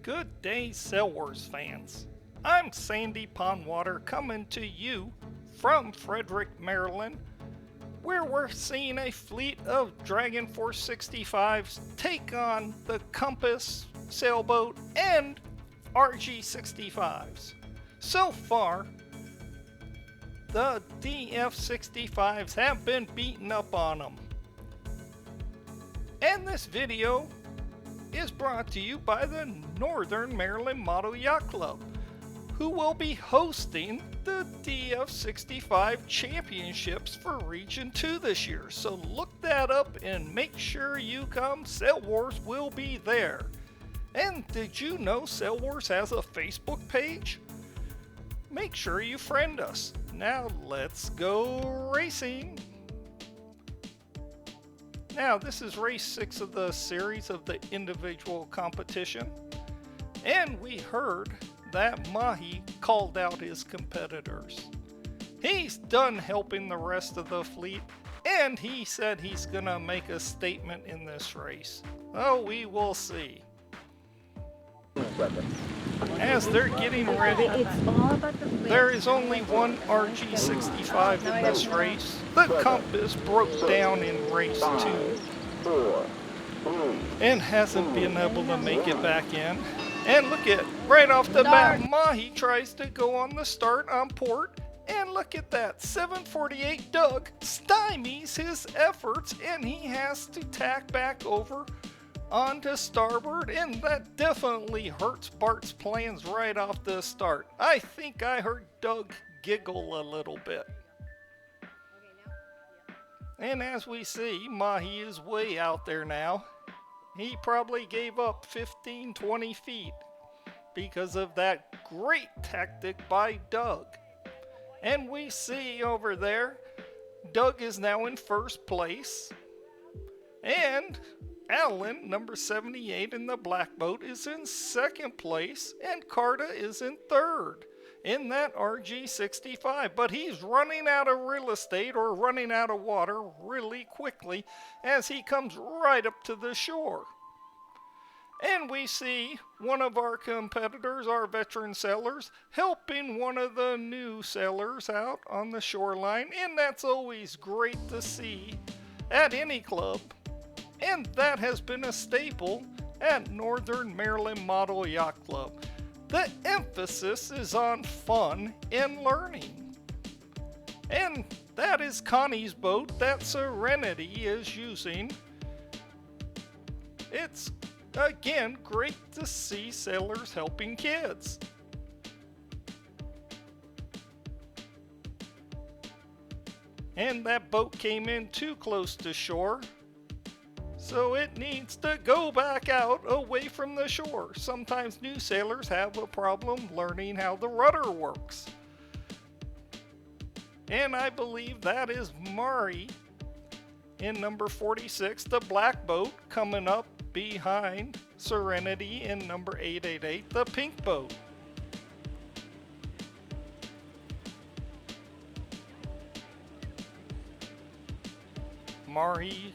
Good day, Sail Wars fans. I'm Sandy Pondwater coming to you from Frederick, Maryland, where we're seeing a fleet of Dragon Force 65s take on the Compass sailboat and RG-65s. So far, the DF-65s have been beaten up on them. And this video is brought to you by the Northern Maryland Model Yacht Club, who will be hosting the DF-65 Championships for Region 2 this year. So look that up and make sure you come. Sail Wars will be there. And did you know Sail Wars has a Facebook page? Make sure you friend us. Now let's go racing. Now this is race 6 of the series of the individual competition. And we heard that Mahi called out his competitors. He's done helping the rest of the fleet, and he said he's gonna make a statement in this race. Oh, we will see. As they're getting ready, there is only one RG-65 in this race. The Compass broke down in race 2 and hasn't been able to make it back in. And look at, right off the bat, Mahi tries to go on the start on port. And look at that, 748 Doug stymies his efforts and he has to tack back over onto starboard, and that definitely hurts Bart's plans right off the start. I think I heard Doug giggle a little bit. And as we see, Mahi is way out there now. He probably gave up 15-20 feet because of that great tactic by Doug. And we see over there, Doug is now in first place. And Alan, number 78 in the black boat, is in second place, and Carta is in third in that RG-65. But he's running out of real estate or running out of water really quickly as he comes right up to the shore. And we see one of our competitors, our veteran sailors, helping one of the new sailors out on the shoreline, and that's always great to see at any club. And that has been a staple at Northern Maryland Model Yacht Club. The emphasis is on fun and learning. And that is Connie's boat that Serenity is using. It's, again, great to see sailors helping kids. And that boat came in too close to shore, so it needs to go back out away from the shore. Sometimes new sailors have a problem learning how the rudder works. And I believe that is Mahi in number 46, the black boat, coming up behind Serenity in number 888, the pink boat. Mahi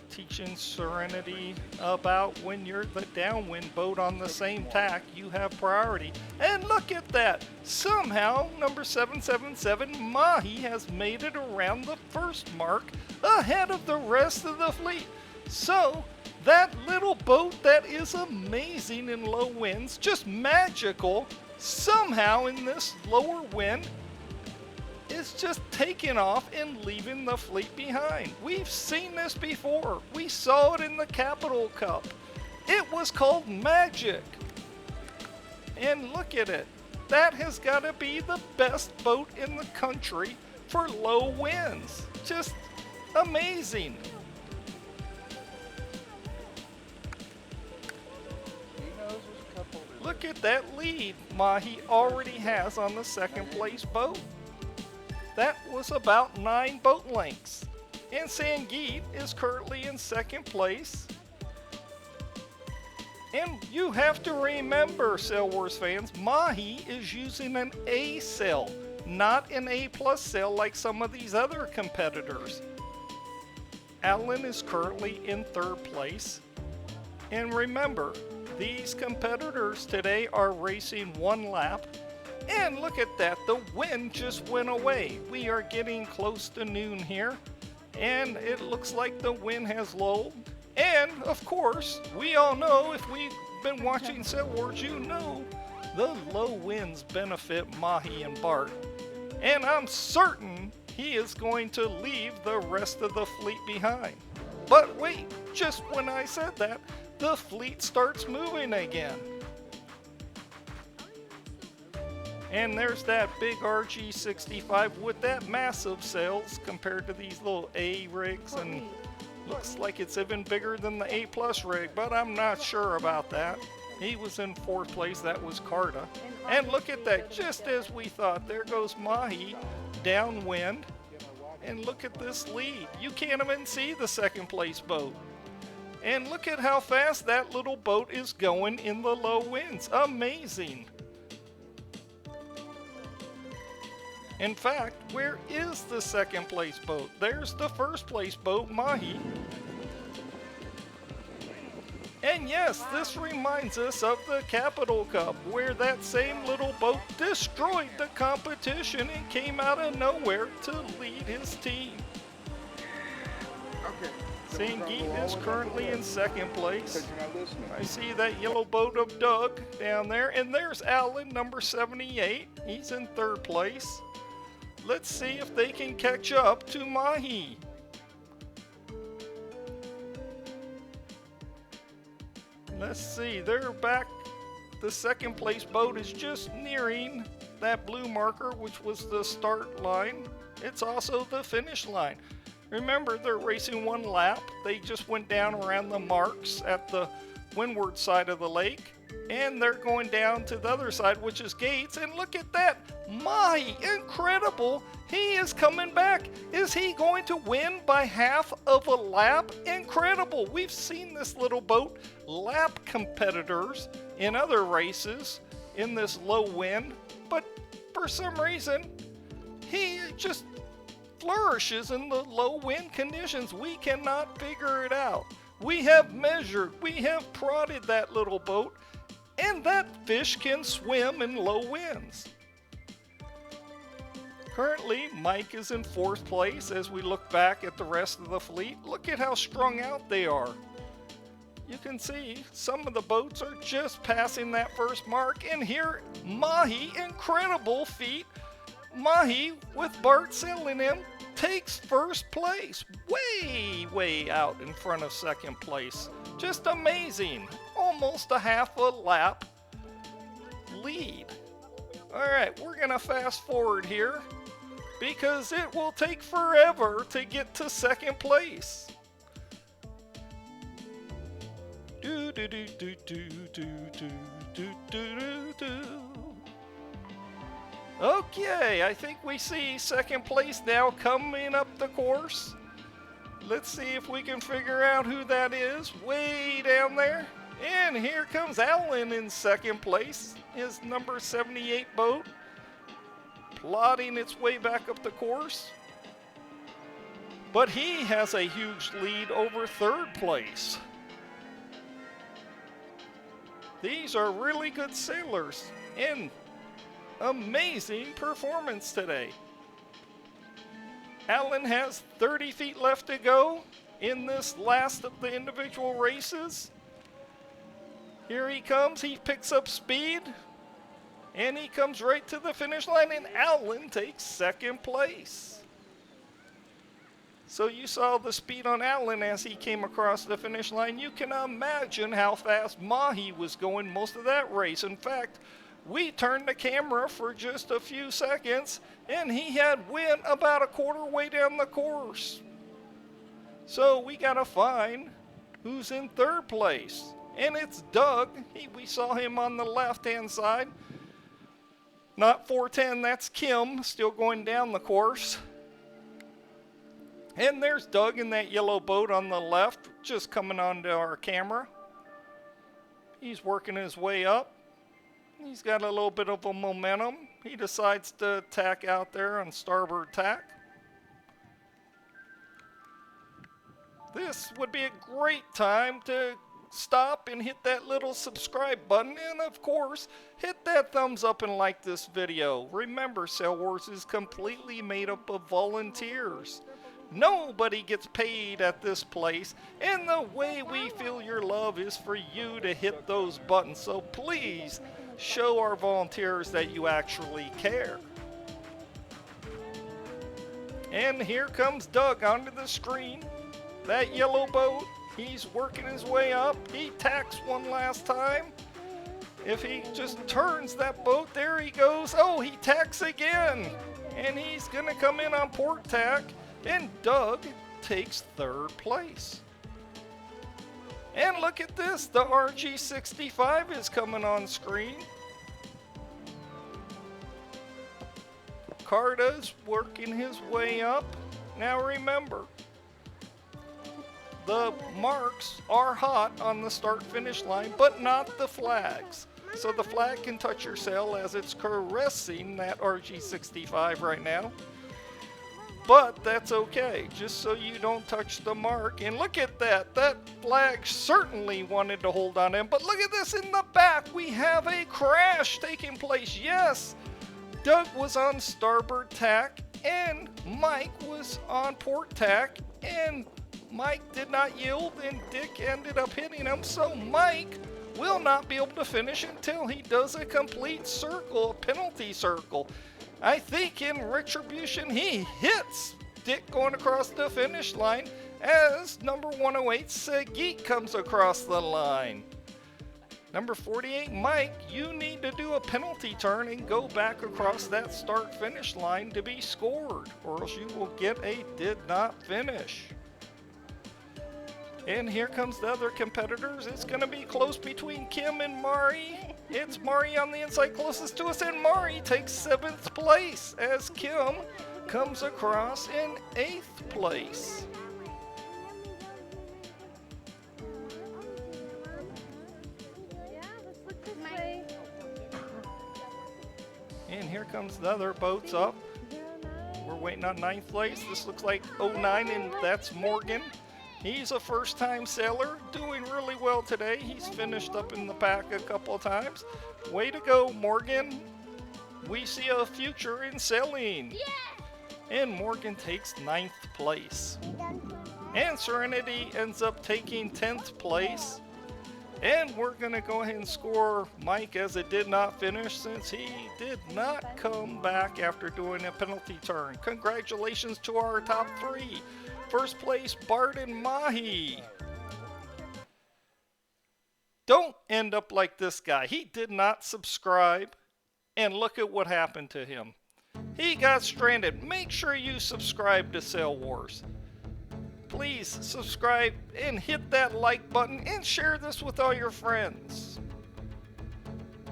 teaching Serenity about when you're the downwind boat on the same tack, you have priority. And look at that! Somehow, number 777, Mahi has made it around the first mark ahead of the rest of the fleet. So, that little boat that is amazing in low winds, just magical, somehow in this lower wind, is just taking off and leaving the fleet behind. We've seen this before. We saw it in the Capital Cup. It was called magic. And look at it. That has got to be the best boat in the country for low winds. Just amazing. Look at that lead Mahi already has on the second place boat. That was about 9 boat lengths. And Sangeet is currently in second place. And you have to remember, Sail Wars fans, Mahi is using an A sail, not an A+ sail like some of these other competitors. Alan is currently in third place. And remember, These competitors today are racing one lap. And look at that, the wind just went away. We are getting close to noon here, and it looks like the wind has lulled. And of course, we all know, if we've been watching Sail Wars, you know the low winds benefit Mahi and Bart. And I'm certain he is going to leave the rest of the fleet behind. But wait, just when I said that, the fleet starts moving again. And there's that big RG65 with that massive sails compared to these little A rigs, and looks like it's even bigger than the A plus rig, but I'm not sure about that. He was in 4th place, that was Carta. And look at that, just as we thought, there goes Mahi downwind. And look at this lead. You can't even see the 2nd place boat. And look at how fast that little boat is going in the low winds. Amazing. In fact, where is the 2nd place boat? There's the 1st place boat, Mahi. And yes, this reminds us of the Capital Cup, where that same little boat destroyed the competition and came out of nowhere to lead his team. Okay. Sangeet is currently in 2nd place. I see that yellow boat of Doug down there. And there's Alan, number 78. He's in 3rd place. Let's see if they can catch up to Mahi. Let's see, they're back. The 2nd place boat is just nearing that blue marker, which was the start line. It's also the finish line. Remember, they're racing one lap. They just went down around the marks at the windward side of the lake, and they're going down to the other side, which is Gates. And look at that, Mahi, incredible. He is coming back. Is he going to win by half of a lap? Incredible. We've seen this little boat lap competitors in other races in this low wind, but for some reason, he just flourishes in the low wind conditions. We cannot figure it out. We have measured, we have prodded that little boat, and that fish can swim in low winds. Currently, Mike is in 4th place as we look back at the rest of the fleet. Look at how strung out they are. You can see some of the boats are just passing that first mark, and here, Mahi, incredible feat. Mahi, with Bart sailing him, takes 1st place, way out in front of 2nd place. Just amazing. Almost a half a lap lead. Alright, we're going to fast forward here because it will take forever to get to 2nd place. Do do do do do do do do do do. Okay, I think we see 2nd place now coming up the course. Let's see if we can figure out who that is way down there. And here comes Alan in 2nd place, his number 78 boat, plodding its way back up the course. But he has a huge lead over 3rd place. These are really good sailors and amazing performance today. Alan has 30 feet left to go in this last of the individual races. Here he comes, he picks up speed, and he comes right to the finish line, and Alan takes 2nd place. So you saw the speed on Alan as he came across the finish line. You can imagine how fast Mahi was going most of that race. In fact, we turned the camera for just a few seconds, and he had wind about a quarter way down the course. So we gotta find who's in 3rd place. And it's Doug. We saw him on the left-hand side. Not 410, that's Kim, still going down the course. And there's Doug in that yellow boat on the left, just coming onto our camera. He's working his way up. He's got a little bit of a momentum. He decides to tack out there on starboard tack. This would be a great time to stop and hit that little subscribe button, and of course, hit that thumbs up and like this video. Remember, Sail Wars is completely made up of volunteers. Nobody gets paid at this place, and the way we feel your love is for you to hit those buttons. So please show our volunteers that you actually care. And here comes Doug onto the screen. That yellow boat, he's working his way up. He tacks one last time. If he just turns that boat, there he goes. Oh, he tacks again. And he's going to come in on port tack. And Doug takes third place. And look at this, the RG65 is coming on screen. Carta's working his way up. Now remember, the marks are hot on the start-finish line, but not the flags. So the flag can touch your sail as it's caressing that RG65 right now. But that's okay, just so you don't touch the mark. And look at that, that flag certainly wanted to hold on him. But look at this in the back, we have a crash taking place. Yes, Doug was on starboard tack and Mike was on port tack, and Mike did not yield and Dick ended up hitting him. So Mike will not be able to finish until he does a complete circle, a penalty circle. I think in retribution he hits Dick going across the finish line as number 108 Sagit comes across the line. Number 48 Mike, you need to do a penalty turn and go back across that start finish line to be scored, or else you will get a did not finish. And here comes the other competitors. It's going to be close between Kim and Mahi. It's Mahi on the inside closest to us, and Mahi takes 7th place as Kim comes across in 8th place. And here comes the other boats up. We're waiting on 9th place. This looks like 09, and that's Morgan. He's a first-time sailor, doing really well today. He's finished up in the pack a couple of times. Way to go, Morgan. We see a future in sailing. Yeah! And Morgan takes 9th place. And Serenity ends up taking 10th place. And we're going to go ahead and score Mike as it did not finish, since he did not come back after doing a penalty turn. Congratulations to our top 3. First place, Bart and Mahi. Don't end up like this guy. He did not subscribe, and look at what happened to him. He got stranded. Make sure you subscribe to Sail Wars. Please subscribe and hit that like button and share this with all your friends.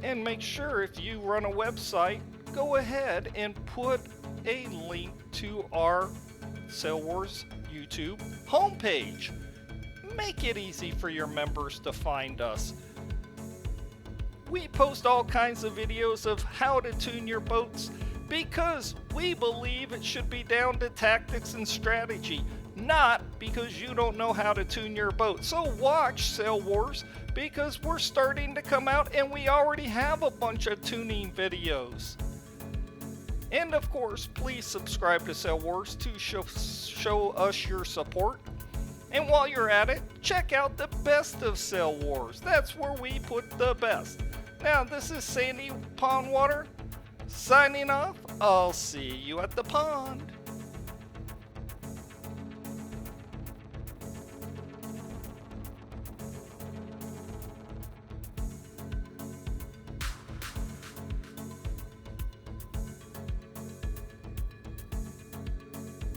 And make sure, if you run a website, go ahead and put a link to our Sail Wars YouTube homepage. Make it easy for your members to find us. We post all kinds of videos of how to tune your boats because we believe it should be down to tactics and strategy, not because you don't know how to tune your boat. So watch Sail Wars, because we're starting to come out and we already have a bunch of tuning videos. And of course, please subscribe to Sail Wars to show us your support. And while you're at it, check out the best of Sail Wars. That's where we put the best. Now, this is Sandy Pond Water signing off. I'll see you at the pond.